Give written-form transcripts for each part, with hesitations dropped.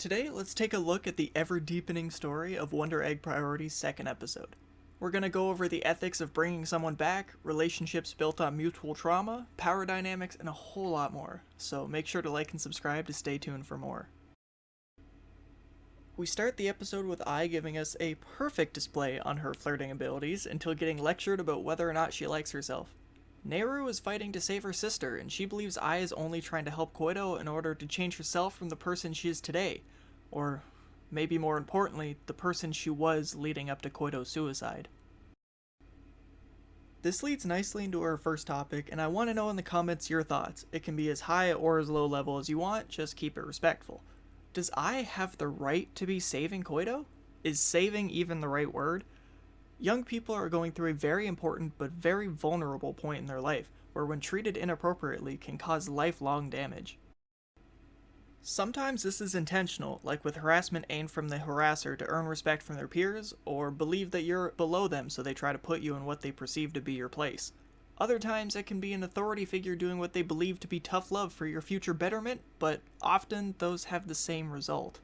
Today, let's take a look at the ever-deepening story of Wonder Egg Priority's second episode. We're going to go over the ethics of bringing someone back, relationships built on mutual trauma, power dynamics, and a whole lot more, so make sure to like and subscribe to stay tuned for more. We start the episode with Ai giving us a perfect display on her flirting abilities until getting lectured about whether or not she likes herself. Nehru is fighting to save her sister, and she believes Ai is only trying to help Koito in order to change herself from the person she is today, or maybe more importantly, the person she was leading up to Koito's suicide. This leads nicely into our first topic, and I want to know in the comments your thoughts. It can be as high or as low level as you want, just keep it respectful. Does Ai have the right to be saving Koito? Is saving even the right word? Young people are going through a very important but very vulnerable point in their life, where when treated inappropriately can cause lifelong damage. Sometimes this is intentional, like with harassment aimed from the harasser to earn respect from their peers, or believe that you're below them so they try to put you in what they perceive to be your place. Other times it can be an authority figure doing what they believe to be tough love for your future betterment, but often those have the same result.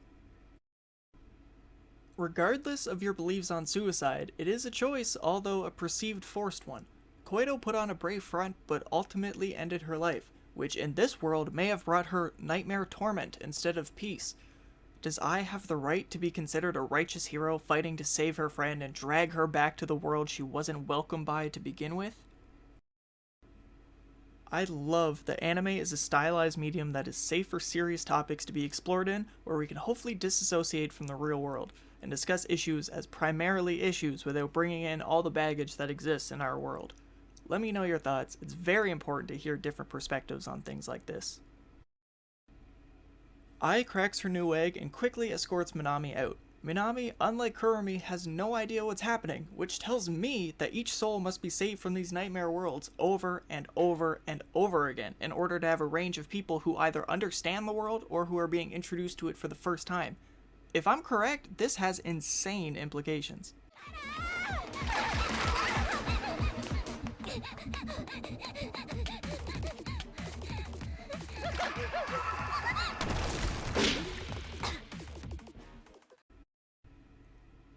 Regardless of your beliefs on suicide, it is a choice, although a perceived forced one. Koito put on a brave front, but ultimately ended her life, which in this world may have brought her nightmare torment instead of peace. Does Ai have the right to be considered a righteous hero fighting to save her friend and drag her back to the world she wasn't welcomed by to begin with? I love that anime is a stylized medium that is safe for serious topics to be explored in, where we can hopefully disassociate from the real world, and discuss issues as primarily issues without bringing in all the baggage that exists in our world. Let me know your thoughts. It's very important to hear different perspectives on things like this. Ai cracks her new egg and quickly escorts Minami out. Minami, unlike Kurumi, has no idea what's happening, which tells me that each soul must be saved from these nightmare worlds over and over and over again in order to have a range of people who either understand the world or who are being introduced to it for the first time. If I'm correct, this has insane implications.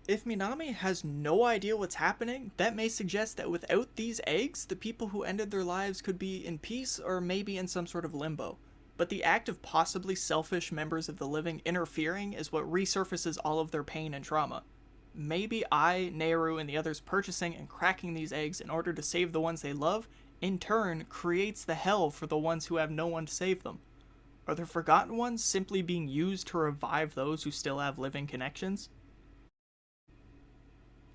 If Minami has no idea what's happening, that may suggest that without these eggs, the people who ended their lives could be in peace or maybe in some sort of limbo. But the act of possibly selfish members of the living interfering is what resurfaces all of their pain and trauma. Maybe Ai, Nehru, and the others purchasing and cracking these eggs in order to save the ones they love, in turn, creates the hell for the ones who have no one to save them. Are the forgotten ones simply being used to revive those who still have living connections?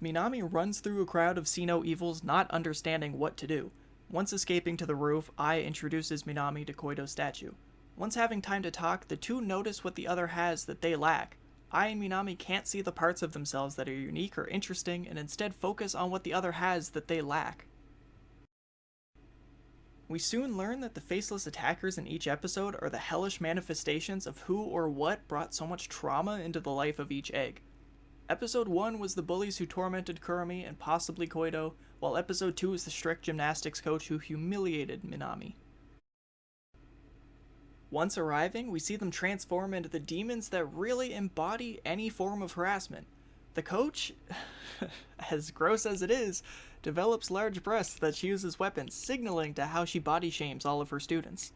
Minami runs through a crowd of see-no evils not understanding what to do. Once escaping to the roof, Ai introduces Minami to Koito's statue. Once having time to talk, the two notice what the other has that they lack. Ai and Minami can't see the parts of themselves that are unique or interesting and instead focus on what the other has that they lack. We soon learn that the faceless attackers in each episode are the hellish manifestations of who or what brought so much trauma into the life of each egg. Episode 1 was the bullies who tormented Kurumi and possibly Koito, while Episode 2 is the strict gymnastics coach who humiliated Minami. Once arriving, we see them transform into the demons that really embody any form of harassment. The coach, as gross as it is, develops large breasts that she uses as weapons, signaling to how she body shames all of her students.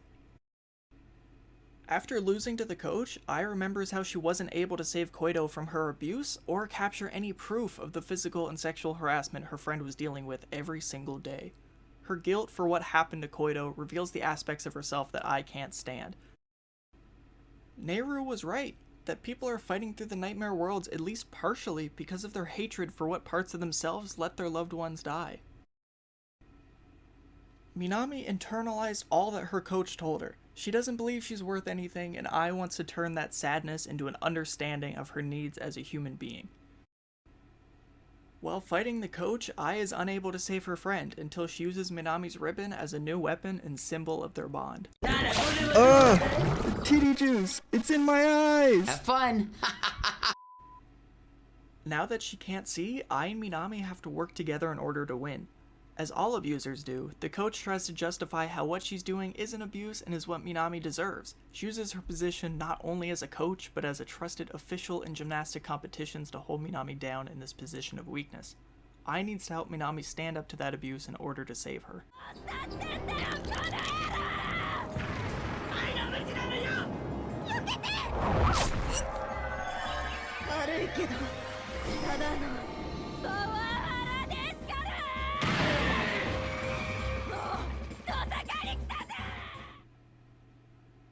After losing to the coach, Ai remembers how she wasn't able to save Koito from her abuse or capture any proof of the physical and sexual harassment her friend was dealing with every single day. Her guilt for what happened to Koito reveals the aspects of herself that Ai can't stand. Nehru was right, that people are fighting through the nightmare worlds at least partially because of their hatred for what parts of themselves let their loved ones die. Minami internalized all that her coach told her. She doesn't believe she's worth anything, and Ai wants to turn that sadness into an understanding of her needs as a human being. While fighting the coach, Ai is unable to save her friend until she uses Minami's ribbon as a new weapon and symbol of their bond. Ugh! Titty juice! It's in my eyes! Have fun! Now that she can't see, Ai and Minami have to work together in order to win. As all abusers do, the coach tries to justify how what she's doing isn't abuse and is what Minami deserves. She uses her position not only as a coach, but as a trusted official in gymnastic competitions to hold Minami down in this position of weakness. Ai needs to help Minami stand up to that abuse in order to save her.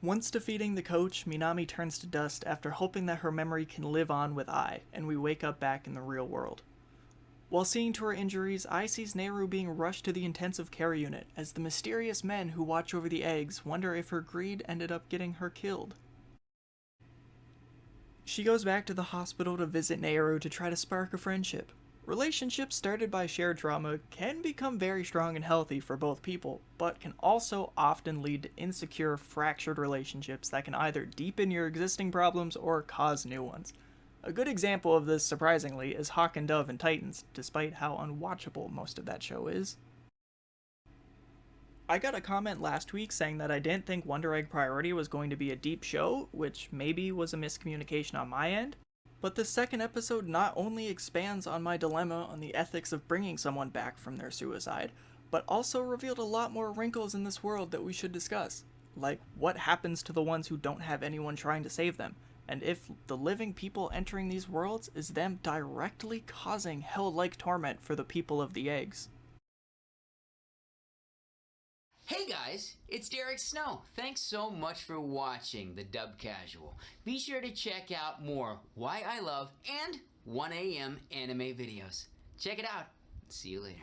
Once defeating the coach, Minami turns to dust after hoping that her memory can live on with Ai, and we wake up back in the real world. While seeing to her injuries, Ai sees Nehru being rushed to the intensive care unit as the mysterious men who watch over the eggs wonder if her greed ended up getting her killed. She goes back to the hospital to visit Nehru to try to spark a friendship. Relationships started by shared trauma can become very strong and healthy for both people, but can also often lead to insecure, fractured relationships that can either deepen your existing problems or cause new ones. A good example of this, surprisingly, is Hawk and Dove in Titans, despite how unwatchable most of that show is. I got a comment last week saying that I didn't think Wonder Egg Priority was going to be a deep show, which maybe was a miscommunication on my end. But the second episode not only expands on my dilemma on the ethics of bringing someone back from their suicide, but also revealed a lot more wrinkles in this world that we should discuss. Like, what happens to the ones who don't have anyone trying to save them? And if the living people entering these worlds is them directly causing hell-like torment for the people of the eggs. Hey guys, it's Derek Snow. Thanks so much for watching The Dub Casual. Be sure to check out more Why I Love and 1 AM anime videos. Check it out. See you later.